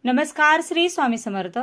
नमस्कार. श्री स्वामी समर्थ.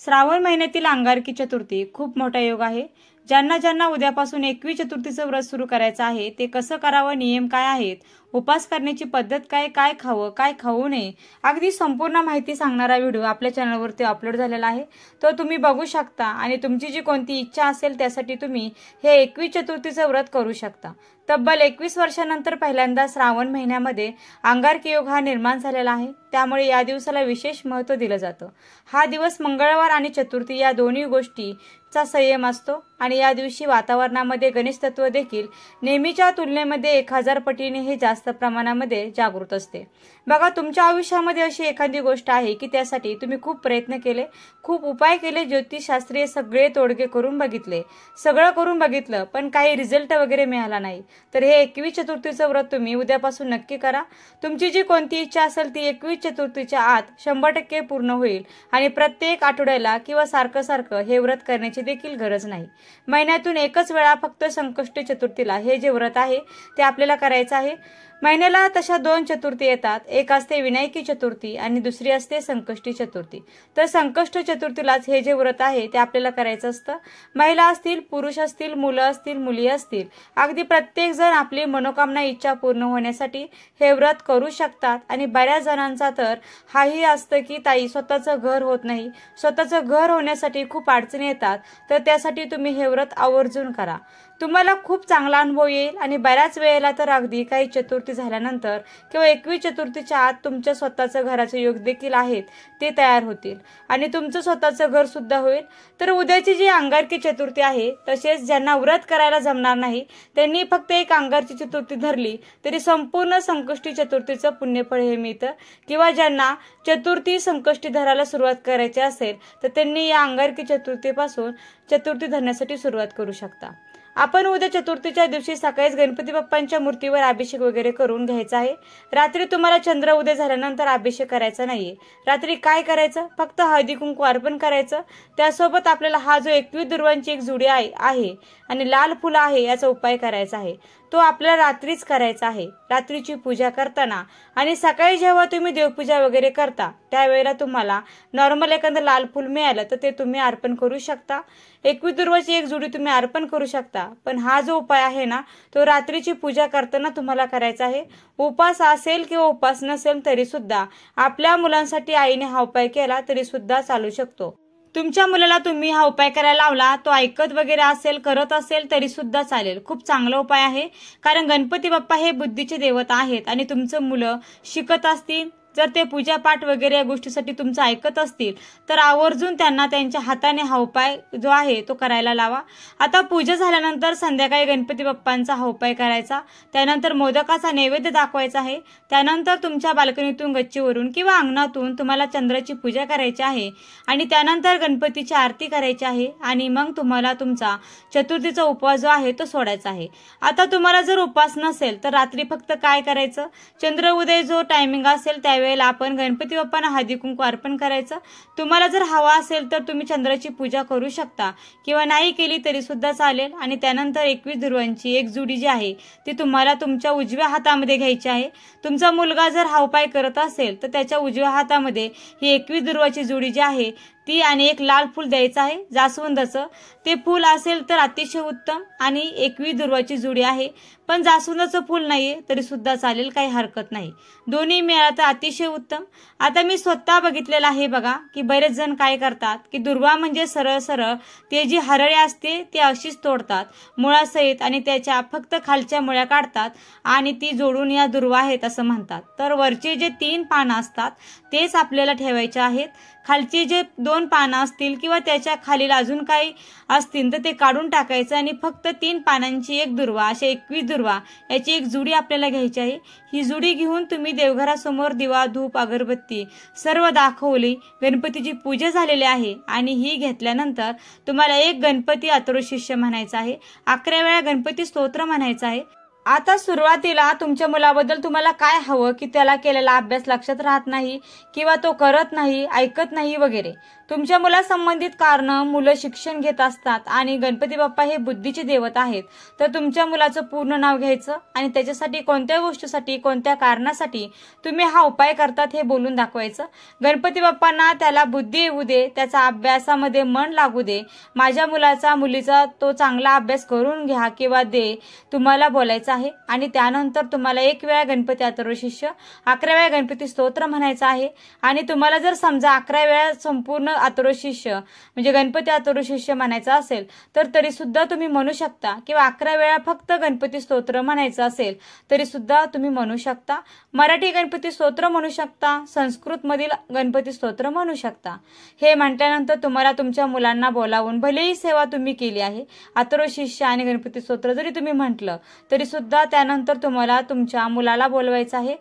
श्रावण महिन्यातील अंगारकी चतुर्थी खूप मोठा योग आहे. ज्यांना ज्यांना उद्यापासून 21 चतुर्थीचं व्रत सुरू करायचं आहे ते कसं करावं, नियम काय आहेत, उपास करण्याची पद्धत काय, काय खावं काय खाऊ नये, अगदी संपूर्ण माहिती सांगणारा व्हिडिओ आपल्या चॅनलवरती अपलोड झालेला आहे. तो तुम्ही बघू शकता आणि तुमची जी कोणती इच्छा असेल त्यासाठी तुम्ही हे 21 चतुर्थीचं व्रत करू शकता. तब्बल 21 वर्षानंतर पहिल्यांदा श्रावण महिन्यामध्ये अंगारकी योग हा निर्माण झालेला आहे. त्यामुळे या दिवसाला विशेष महत्त्व दिलं जातं. हा दिवस मंगळवार आणि चतुर्थी या दोन्ही गोष्टीचा संयम असतो आणि या दिवशी वातावरणामध्ये गणेश तत्व देखील नेहमीच्या तुलनेमध्ये 1000 पटीने हे जास्त प्रमाणामध्ये जागृत असते. बघा, तुमच्या आयुष्यामध्ये अशी एखादी गोष्ट आहे की त्यासाठी तुम्ही खूप प्रयत्न केले, खूप उपाय केले, ज्योतिषशास्त्रीय सगळे तोडगे करून बघितले, सगळं करून बघितलं, पण काही रिझल्ट वगैरे मिळाला नाही. तर हे 21 चतुर्थीचं व्रत तुम्ही उद्यापासून नक्की करा. तुमची जी कोणती इच्छा असेल ती 21 चतुर्थीच्या आत 100% पूर्ण होईल आणि प्रत्येक आठवड्याला किंवा सारखं सारखं हे व्रत करण्याची देखील गरज नाही. महिन्यातून एकच वेळा फक्त संकष्टी चतुर्थीला हे जे व्रत आहे ते आपल्याला करायचं आहे. महिन्याला तशा 2 चतुर्थी येतात. एक असते विनायकी चतुर्थी आणि दुसरी असते संकष्टी चतुर्थी. तर संकष्ट चतुर्थीलाच हे जे व्रत आहे ते आपल्याला करायचं असतं. महिला असतील, पुरुष असतील, मुलं असतील, मुली असतील, अगदी प्रत्येक जण आपली मनोकामना इच्छा पूर्ण होण्यासाठी हे व्रत करू शकतात. आणि बऱ्याच जणांचा तर हाही असतं की ताई स्वतःचं घर होत नाही, स्वतःचं घर होण्यासाठी खूप अडचणी येतात. तर त्यासाठी तुम्ही हे व्रत आवर्जून करा. तुम्हाला खूप चांगला अनुभव येईल आणि बऱ्याच वेळेला तर अगदी काही चतुर्थी झाल्यानंतर किंवा 21 चतुर्थीच्या आत तुमच्या स्वतःचं घराचे योग देखील आहेत ते तयार होतील आणि तुमचं स्वतःचं घर सुद्धा होईल. तर उद्याची जी अंगारकी चतुर्थी आहे, तसेच ज्यांना व्रत करायला जमणार नाही त्यांनी फक्त एक अंगारकी चतुर्थी धरली तरी संपूर्ण संकष्टी चतुर्थीचं पुण्यफळ हे मिळतं. किंवा ज्यांना चतुर्थी संकष्टी धरायला सुरुवात करायची असेल तर त्यांनी या अंगारकी चतुर्थीपासून चतुर्थी धरण्यासाठी सुरुवात करू शकता. आपण उद्या चतुर्थीच्या दिवशी सकाळीच गणपती बाप्पांच्या मूर्तीवर अभिषेक वगैरे करून घ्यायचा आहे. रात्री तुम्हाला चंद्र उदय झाल्यानंतर अभिषेक करायचा नाहीये. रात्री काय करायचं, फक्त हळदी कुंकू अर्पण करायचं. त्यासोबत आपल्याला हा जो 21 दुर्वांची एक जुडी आहे आणि लाल फुलं आहे याचा उपाय करायचा आहे. तो आपल्याला रात्रीच करायचा आहे. रात्रीची पूजा करताना आणि सकाळी जेव्हा तुम्ही देवपूजा वगैरे करता त्यावेळेला तुम्हाला नॉर्मल एखादं लाल फुल मिळालं तर ते तुम्ही अर्पण करू शकता. 21 दुर्वाची एक जुडी तुम्ही अर्पण करू शकता. पण हा जो उपाय आहे ना तो रात्रीची पूजा करताना तुम्हाला करायचा आहे. उपास असेल किंवा उपास नसेल तरी सुद्धा आपल्या मुलांसाठी आईने हा उपाय केला तरी सुद्धा चालू शकतो. तुमच्या मुलाला तुम्ही हा उपाय करायला लावला, तो ऐकत वगैरे असेल, करत असेल तरी सुद्धा चालेल. खूप चांगला उपाय आहे. कारण गणपती बाप्पा हे बुद्धीचे देवता आहेत आणि तुमचं मुलं शिकत असतील, जर ते पूजापाठ वगैरे या गोष्टीसाठी तुमचं ऐकत असतील तर आवर्जून त्यांना त्यांच्या हाताने हा उपाय जो आहे तो करायला लावा. आता पूजा झाल्यानंतर संध्याकाळी गणपती बाप्पांचा हा उपाय करायचा. त्यानंतर मोदकाचा नैवेद्य दाखवायचा आहे. त्यानंतर तुमच्या बाल्कनीतून, गच्चीवरून किंवा अंगणातून तुम्हाला चंद्राची पूजा करायची आहे आणि त्यानंतर गणपतीची आरती करायची आहे आणि मग तुम्हाला तुमचा चतुर्थीचा उपवास जो आहे तो सोडायचा आहे. आता तुम्हाला जर उपवास नसेल तर रात्री फक्त काय करायचं, चंद्र उदय जो टायमिंग असेल त्यावेळेला आपण गणपती बाप्पांना हळदी कुंकू अर्पण करायचं. तुम्हाला जर हवा असेल तर तुम्ही चंद्राची पूजा करू शकता किंवा नाही केली तरी सुद्धा चालेल. आणि त्यानंतर 21 दुर्वांची एक जुडी जी आहे ती तुम्हाला तुमच्या उजव्या हातामध्ये घ्यायची आहे. तुमचा मुलगा जर हा उपाय करत असेल तर त्याच्या उजव्या हातामध्ये ही 21 दुर्वाची जुडी जी आहे ती आणि एक लाल फूल द्यायचं आहे जास्वंदाचं. ते फूल असेल तर अतिशय उत्तम आणि 21 दुर्वाची जुडी आहे. पण जास्वंदाचं फूल नाहीये तरी सुद्धा चालेल, काही हरकत नाही. दोन्ही मिळालं तर अतिशय उत्तम. आता मी स्वतः बघितलेलं आहे बघा की बरेच जण काय करतात की दुर्वा म्हणजे सरळ सरळ ते जी हरळे असते ती अशीच तोडतात मुळासहित आणि त्याच्या फक्त खालच्या मुळ्या काढतात आणि ती जोडून या दुर्वा आहेत असं म्हणतात. तर वरचे जे 3 पानं असतात तेच आपल्याला ठेवायचे आहेत. खालची जे 2 पानं असतील किंवा त्याच्या खालील अजून काही असतील तर ते काढून टाकायचं आणि फक्त 3 पानांची एक दुर्वा, अशा 21 दुर्वा याची एक जुडी आपल्याला घ्यायची आहे. ही जुडी घेऊन तुम्ही देवघरासमोर दिवा, धूप, अगरबत्ती सर्व दाखवली, गणपतीची पूजा झालेली आहे आणि ही घेतल्यानंतर तुम्हाला एक गणपती अथर्व शीर्ष म्हणायचा आहे. 11 वेळा गणपती स्तोत्र म्हणायचं आहे. आता सुरुवातीला तुमच्या मुलाबद्दल तुम्हाला काय हवं की त्याला केलेला अभ्यास लक्षात राहत नाही किंवा तो करत नाही, ऐकत नाही वगैरे. तुमच्या मुलासंबंधित कारणं मुलं शिक्षण घेत असतात आणि गणपती बाप्पा हे बुद्धीचे देवत आहेत. तर तुमच्या मुलाचं पूर्ण नाव घ्यायचं आणि त्याच्यासाठी कोणत्या गोष्टीसाठी, कोणत्या कारणासाठी तुम्ही हा उपाय करतात हे बोलून दाखवायचं. गणपती बाप्पांना त्याला बुद्धी येऊ दे, त्याचा अभ्यासामध्ये मन लागू दे, माझ्या मुलाचा मुलीचा तो चांगला अभ्यास करून घ्या किंवा दे, तुम्हाला बोलायचं आहे. आणि त्यानंतर तुम्हाला 1 वेळा गणपती अथर्वशीर्ष, 11 वेळा गणपती स्तोत्र म्हणायचं आहे. आणि तुम्हाला जर समजा 11 वेळा संपूर्ण अथर्वशीर्ष म्हणजे गणपती अथर्वशीर्ष म्हणायचं असेल तर तरी सुद्धा तुम्ही म्हणू शकता, किंवा 11 वेळा फक्त गणपती स्तोत्र म्हणायचं असेल तरी सुद्धा तुम्ही म्हणू शकता. मराठी गणपती स्तोत्र म्हणू शकता, संस्कृत मधील गणपती स्तोत्र म्हणू शकता. हे म्हटल्यानंतर तुम्हाला तुमच्या मुलांना बोलावून, भलेही सेवा तुम्ही केली आहे, अथर्वशीर्ष आणि गणपती स्तोत्र जरी तुम्ही म्हटलं तरी सुद्धा त्यानंतर तुम्हाला तुमच्या मुलाला बोलवायचं आहे.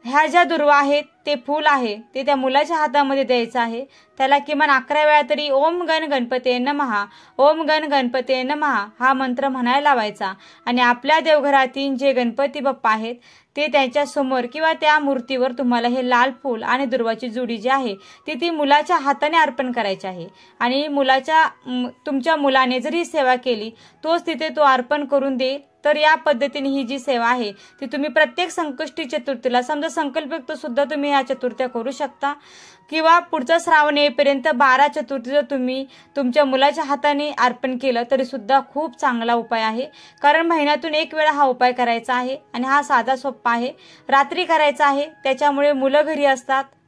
ह्या ज्या दुर्वा आहेत, ते फूल आहे ते त्या मुलाच्या हातामध्ये द्यायचं आहे. त्याला किमान 11 वेळा तरी ओम गण गणपते नमः, ओम गण गणपते नमः हा मंत्र म्हणायला लावायचा. आणि आपल्या देवघरातील जे गणपती बाप्पा आहेत ते त्यांच्या समोर किंवा त्या मूर्तीवर तुम्हाला हे लाल फूल आणि दुर्वाची जुडी जी आहे ती मुलाच्या हाताने अर्पण करायची आहे. आणि तुमच्या मुलाने जर ही सेवा केली तोच तिथे तो अर्पण करून देईल. तर या पद्धतीने ही जी सेवा आहे ती तुम्ही प्रत्येक संकष्टी चतुर्थीला, समजा संकल्पयुक्त सुद्धा तुम्ही या चतुर्थ्या करू शकता. किंवा पुढचा श्रावण येईपर्यंत 12 चतुर्थी जर तुम्ही तुमच्या मुलाच्या हाताने अर्पण केलं तरी सुद्धा खूप चांगला उपाय आहे. कारण महिन्यातून 1 वेळा हा उपाय करायचा आहे आणि हा साधा सोपा आहे. रात्री करायचा आहे, त्याच्यामुळे मुलं घरी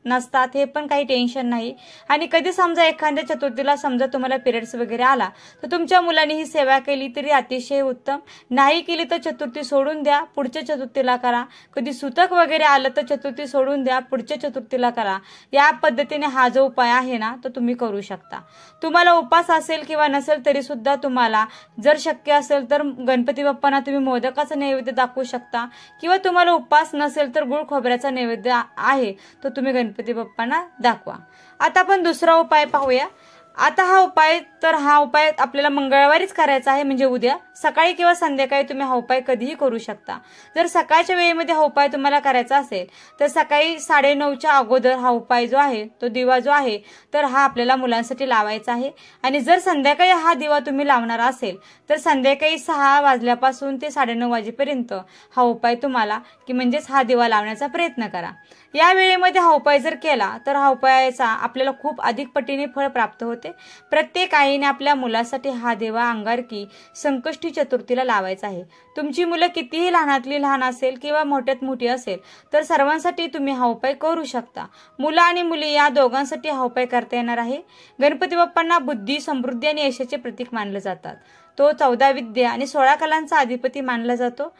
नसतात हे पण काही टेन्शन नाही. आणि कधी समजा एखाद्या चतुर्थीला समजा तुम्हाला पिरियड्स वगैरे आला तर तुमच्या मुलांनी ही सेवा केली तरी अतिशय उत्तम. नाही केली तर चतुर्थी सोडून द्या, पुढच्या चतुर्थीला करा. कधी सुतक वगैरे आलं तर चतुर्थी सोडून द्या, पुढच्या चतुर्थीला करा. या पद्धतीने हा जो उपाय आहे ना तो तुम्ही करू शकता. तुम्हाला उपास असेल किंवा नसेल तरी सुद्धा तुम्हाला जर शक्य असेल तर गणपती बाप्पांना तुम्ही मोदकाचा नैवेद्य दाखवू शकता. किंवा तुम्हाला उपास नसेल तर गुळ खोबऱ्याचा नैवेद्य आहे तो तुम्ही गणपती बाप्पांना दाखवा. आता आपण दुसरा उपाय पाहूया. आता हा उपाय आपल्याला मंगळवारीच करायचा आहे, म्हणजे उद्या सकाळी किंवा संध्याकाळी तुम्ही हा उपाय कधीही करू शकता. जर सकाळच्या वेळेमध्ये हा उपाय तुम्हाला करायचा असेल तर सकाळी 9:30च्या अगोदर हा उपाय जो आहे, तो दिवा जो आहे तर हा आपल्याला मुलांसाठी लावायचा आहे. आणि जर संध्याकाळी हा दिवा तुम्ही लावणार असेल तर संध्याकाळी 6 वाजल्यापासून ते 9:30 वाजेपर्यंत हा उपाय तुम्हाला म्हणजेच हा दिवा लावण्याचा प्रयत्न करा. या वेळेमध्ये हा उपाय जर केला तर हा उपायाचा आपल्याला खूप अधिक पटीने फळ प्राप्त होते. प्रत्येक आईने आपल्या मुलासाठी हा दिवा अंगारकी संकष्टी चतुर्थीला लावायचा आहे. तुमची मुलं कितीही लहानातली लहान असेल किंवा मोठ्यात मोठी असेल तर सर्वांसाठी तुम्ही हा उपाय करू शकता. मुलं आणि मुली या दोघांसाठी हा उपाय करता येणार आहे. गणपती बाप्पांना बुद्धी, समृद्धी आणि यशाचे प्रतीक मानले जातात. तो 14 विद्या आणि 16 कलांचा अधिपती मानला जातो.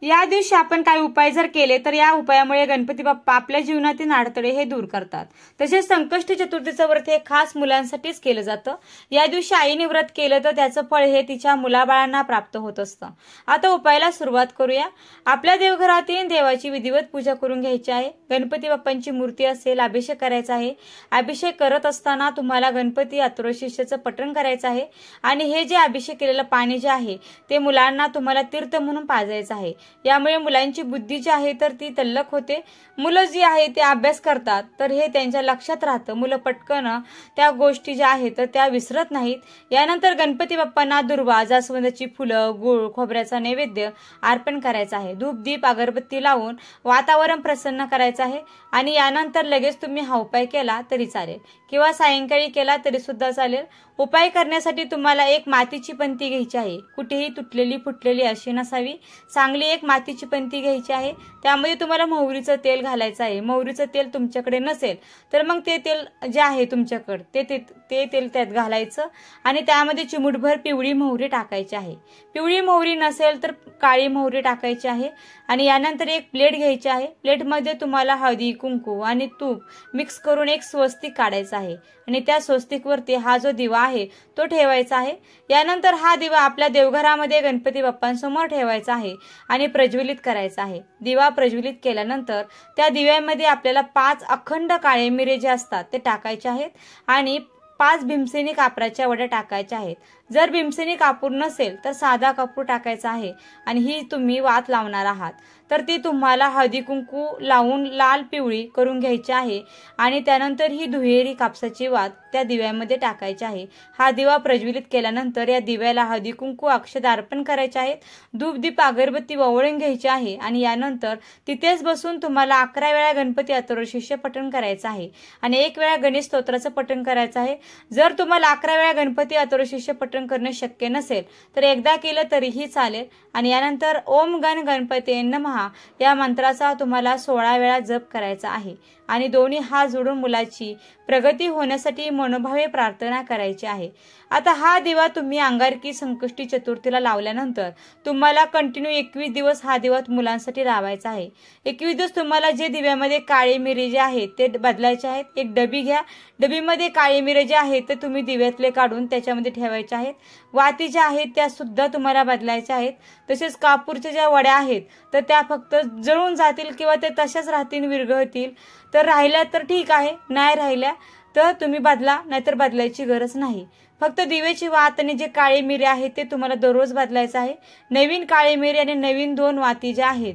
या दिवशी आपण काही उपाय जर केले तर या उपायामुळे गणपती बाप्पा आपल्या जीवनातील अडथळे हे दूर करतात. तसेच संकष्टी चतुर्थीचं व्रत हे खास मुलांसाठीच केलं जातं. या दिवशी आईने व्रत केलं तर त्याचं फळ हे तिच्या मुलाबाळांना प्राप्त होत असतं. आता उपायाला सुरुवात करूया. आपल्या देवघरातील देवाची विधिवत पूजा करून घ्यायची आहे. गणपती बाप्पांची मूर्ती असेल, अभिषेक करायचा आहे. अभिषेक करत असताना तुम्हाला गणपती अथर्वशीर्षाचं पठण करायचं आहे. आणि हे जे अभिषेक केलेलं पाणी जे आहे ते मुलांना तुम्हाला तीर्थ म्हणून पाजायचं आहे. यामुळे मुलांची बुद्धी जी आहे तर ती तल्लख होते. मुलं जी आहे ते अभ्यास करतात तर हे त्यांच्या लक्षात राहतं. मुलं पटकन त्या गोष्टी ज्या आहेत तर त्या विसरत नाहीत. यानंतर गणपती बाप्पांना दुर्वा, जास्वंदाची फुलं, गुळ, खोबऱ्याचा नैवेद्य अर्पण करायचा आहे. धूप, दीप, अगरबत्ती लावून वातावरण प्रसन्न करायचं आहे. आणि यानंतर लगेच तुम्ही हा उपाय केला तरी चालेल किंवा सायंकाळी केला तरी सुद्धा चालेल. उपाय करण्यासाठी तुम्हाला एक मातीची पंती घ्यायची आहे. कुठेही तुटलेली फुटलेली अशी नसावी. चांगली एक मातीची पंती घ्यायची आहे. त्यामध्ये तुम्हाला मोहरीचं तेल घालायचं आहे. मोहरीचं तेल तुमच्याकडे नसेल तर मग ते तेल जे आहे तुमच्याकडे ते तेल त्यात घालायचं आणि त्यामध्ये चिमूटभर पिवळी मोहरी टाकायची आहे. पिवळी मोहरी नसेल तर काळी मोहरी टाकायची आहे. आणि यानंतर एक प्लेट घ्यायची आहे. प्लेटमध्ये तुम्हाला हळदी, कुंकू आणि तूप मिक्स करून एक स्वस्तिक काढायचं आहे आणि त्या स्वस्तिकवरती हा जो दिवा आहे तो ठेवायचा आहे. यानंतर हा दिवा आपल्या देवघरामध्ये गणपती बाप्पांसमोर ठेवायचा आहे आणि प्रज्वलित करायचा आहे. दिवा प्रज्वलित केल्यानंतर त्या दिव्यामध्ये आपल्याला 5 अखंड काळे मिरे जे असतात ते टाकायचे आहेत आणि 5 भीमसेनी कापराच्या वड्या टाकायच्या आहेत. जर भीमसेनी कापूर नसेल तर साधा कापूर टाकायचा आहे आणि ही तुम्ही वात लावणार आहात. तर ती तुम्हाला हळदी कुंकू लावून लाल पिवळी करून घ्यायची आहे आणि त्यानंतर ही दुहेरी कापसाची वात त्या दिव्यामध्ये टाकायची आहे. हा दिवा प्रज्वलित केल्यानंतर या दिव्याला हळदी कुंकू अक्षत अर्पण करायचे आहेत. धूप दीप अगरबत्ती ओवाळून घ्यायची आहे आणि यानंतर तिथेच बसून तुम्हाला 11 वेळा गणपती अथर्वशीर्ष पठण करायचं आहे आणि 1 वेळा गणेश स्तोत्राचं पठण करायचं आहे. जर तुम्हाला 11 वेळा गणपती अथर्वशीर्ष पठण करणे शक्य नसेल तर एकदा केलं तरीही चालेल आणि यानंतर ओम गण गणपती नमः या मंत्राचा तुम्हाला 16 वेळा जप करायचा आहे आणि दोन्ही हात जोडून मुलाची प्रगती होण्यासाठी मनोभावे प्रार्थना करायची आहे. आता हा दिवा तुम्ही अंगारकी संकष्टी चतुर्थीला लावल्यानंतर तुम्हाला कंटिन्यू 21 दिवस हा दिवा मुलांसाठी लावायचा आहे. 21 दिवस तुम्हाला जे दिव्यामध्ये काळी मिरी जे आहेत ते बदलायचे आहेत. एक डबी घ्या, डबीमध्ये काळी मिरी जे आहेत ते तुम्ही दिव्यातले काढून त्याच्यामध्ये ठेवायचे आहेत. वाती ज्या आहेत त्या सुद्धा तुम्हाला बदलायच्या आहेत. तसेच कापूरच्या ज्या वड्या आहेत तर त्या फक्त जळून जातील किंवा ते तशाच राहतील, विरघळतील. तर राहिल्या तर ठीक आहे, नाही राहिल्या तर तुम्ही बदला, नाहीतर बदलायची गरज नाही. फक्त दिवेची वात आणि जे काळी मिरी आहे ते तुम्हाला दररोज बदलायचं आहे. नवीन काळी मिरी आणि नवीन 2 वाती ज्या आहेत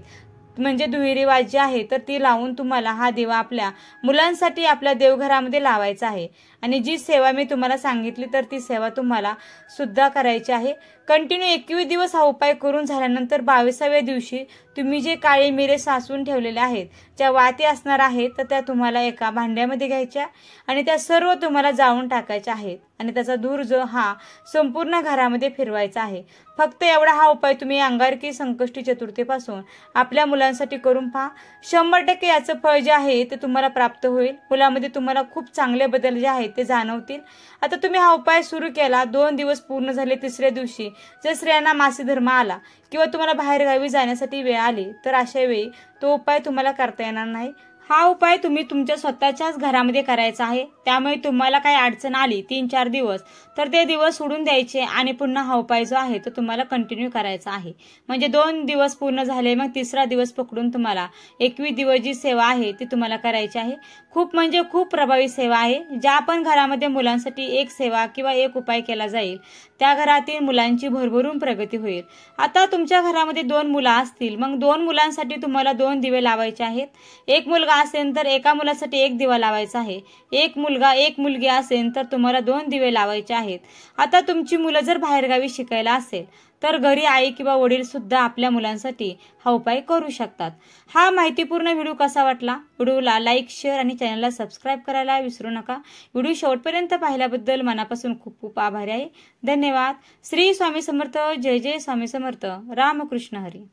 म्हणजे दुहेरी वात जी आहे तर ती लावून तुम्हाला हा दिवा आपल्या मुलांसाठी आपल्या देवघरामध्ये लावायचा आहे. आणि जी सेवा मी तुम्हाला सांगितली तर ती सेवा तुम्हाला सुद्धा करायची आहे. कंटिन्यू 21 दिवस हा उपाय करून झाल्यानंतर 22व्या दिवशी तुम्ही जे काळी मिरे साचवून ठेवलेले आहेत, ज्या वाती असणार आहेत तर त्या तुम्हाला एका भांड्यामध्ये घ्यायच्या आणि त्या सर्व तुम्हाला जाळून टाकायच्या आहेत आणि त्याचा धूर जो हा संपूर्ण घरामध्ये फिरवायचा आहे. फक्त एवढा हा उपाय तुम्ही अंगारकी संकष्टी चतुर्थीपासून आपल्या मुलांसाठी करून पहा. 100% याचं फळ जे आहे ते तुम्हाला प्राप्त होईल. मुलामध्ये तुम्हाला खूप चांगले बदल जे आहेत ते जाणवतील. आता तुम्ही हा उपाय सुरू केला, 2 दिवस पूर्ण झाले, 3ऱ्या दिवशी जर स्त्रियांना मासिक धर्म आला किंवा तुम्हाला बाहेरगावी जाण्यासाठी वेळ आली तर अशा वेळी तो उपाय तुम्हाला करता येणार नाही. हा उपाय तुम्ही तुमच्या स्वतःच्याच घरामध्ये करायचा आहे. त्यामुळे तुम्हाला काही अडचण आली 3-4 दिवस तर ते दिवस सोडून द्यायचे आणि पुन्हा हा उपाय जो आहे तो तुम्हाला कंटिन्यू करायचा आहे. म्हणजे 2 दिवस पूर्ण झाले, मग 3रा दिवस पकडून तुम्हाला 21 दिवस जी सेवा आहे ती तुम्हाला करायची आहे. खूप म्हणजे खूप प्रभावी सेवा आहे. ज्या पण घरामध्ये मुलांसाठी एक सेवा किंवा एक उपाय केला जाईल त्या घरातील मुलांची भरभरून प्रगती होईल. आता तुमच्या घरामध्ये 2 मुलं असतील, मग 2 मुलांसाठी तुम्हाला 2 दिवे लावायचे आहेत. एक मुलगा असेल तर एका मुलासाठी 1 दिवा लावायचा आहे. एक मुलगा एक मुलगी असेल तर तुम्हाला 2 दिवे लावायचे आहेत. आता तुमची मुलं जर बाहेरगावी शिकायला असेल तर घरी आई किंवा वडील सुद्धा आपल्या मुलांसाठी हा उपाय करू शकतात. हा माहितीपूर्ण व्हिडिओ कसा वाटला? व्हिडिओला लाईक, शेअर आणि चॅनलला सबस्क्राईब करायला विसरू नका. व्हिडिओ शेवटपर्यंत पाहिल्याबद्दल मनापासून खूप खूप आभारी आहे. धन्यवाद. श्री स्वामी समर्थ. जय जय स्वामी समर्थ. रामकृष्ण हरी.